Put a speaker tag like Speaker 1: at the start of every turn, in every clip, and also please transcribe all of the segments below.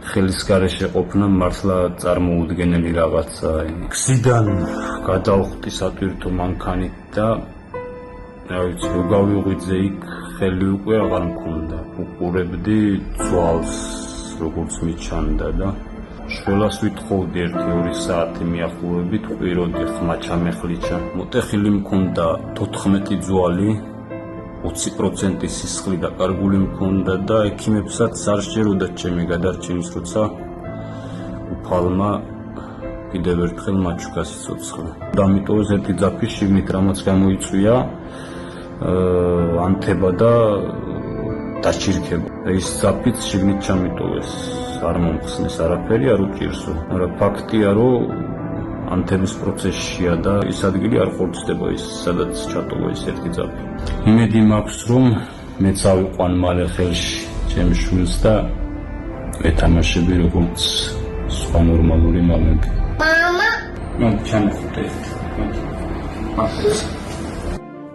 Speaker 1: ხელის გარეშე ყოფნა მართლა წარმოუდგენელი რაღაცა. გზიდან გადავხვდი სატვირთო მანქანით და რა ვიცი, რო გავიღვიძე იქ, ხელი უკვე აღარ მქონდა. უყურებდი ძვალს, როგორც მიჩანდა და შველას ვითხოვდი 1-2 საათი მიახლოებით, ყვიროდი ხმა-ჩამეხლიჩა. მოტეხილი მქონდა 14 ძვალი, 20% სისხლი დაკარგული მქონდა და ექიმებსაც არ სჯეროდათ ჩემი გადარჩენის, როცა უფალმა კიდევ ერთხელ მაჩუქა სიცოცხლე. დამიტოვეს ერთი ძაფი შიგნით, რამაც გამოიწვია ანთება და დაჩირქება. ის ძაფიც შიგნით ჩამიტოვეს. არ მომხსნეს არაფერი, არ უჭირსო. მაგრამ ფაქტია, რომ ანთების პროცესშია და ის ადგილი არ ხორცდება, ის სადაც ჩატოვა ის ერთი ძაფი. იმედი მაქვს, რომ მეც ავიყვან მალე ხელში ჩემს შვილს და ეთამაშები როგორც სხვა ნორმალური მამები. მამა ჩამხუტე.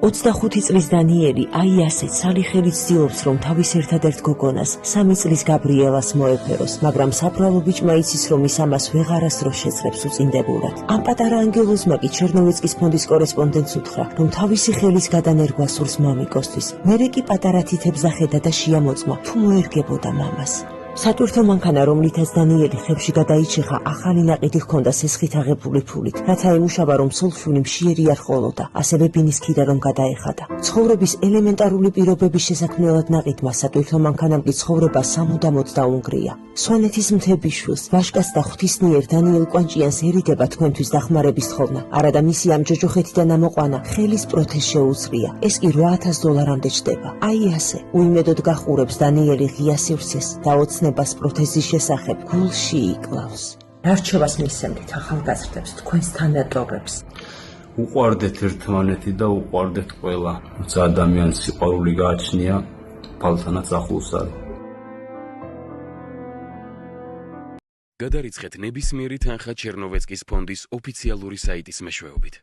Speaker 2: 25 წლის დანიელი აი ასე ცალი ხელით ცდილობს, რომ თავის ერთადერთ გოგონას 3 წლის გაბრიელას მოეფეროს, მაგრამ საფრალო ბიჭმა იცის, რომ ის ამას ვეღარასდროს შეძლებს უწინდებურად. ამ პატარა ანგელოზმა კი ჩერნოვეცკის ფონდის კორესპონდენტს უთხრა, რომ თავისი ხელის გადანერგვა სურს მამიკოსთვის. მერე კი პატარა თითებს ახედა და შეამოწმა, თუ მოერგებოდა მამას. სატვირთო მანქანა, რომლითაც დანიელი ხებში გადაიჭიხა, ახალი ნაყიდი ჰქონდა სესხით აღებული ფულით, რათა ემუშავა, რომ სულ შვილი მშიერი არ ჰყოლოდა, ასევე ბინის ქირა რომ გადაეხადა. ცხოვრების ელემენტარული პირობების შესაქმნელად ნაყიდმა სატვირთო მანქანამ კი ცხოვრება სამუდამოდ დაუნგრია. სვანეთის მთების შვილს, ვაჟკაცს და ღვთისმიერ დანიელ კვანჭიანს ერიდება თქვენთვის დახმარების თხოვნა. არადა მისი ამ ჯოჯოხეთიდან ამოყვანა ხელის პროთეზ შეუძლია. ეს კი $800-მდე ჩდება. აი ასე, უიმედოდ გახურებს დანიელი ღია სივრცეს და ოცნებას პროთეზის შესახებ გულში იკლავს. რჩევას მისცემთ ახალგაზრდებს, თქვენს თანატოლებს.
Speaker 1: უყვარდეთ ერთმანეთი და უყვარდეთ ყველა. როცა ადამიანს სიყვარული გააჩნია, ფალთანაც ახლოს არის.
Speaker 3: გადარიცხეთ ნებისმიერი თანხა ჩერნოვეცკის ფონდის ოფიციალური საიტის მეშვეობით.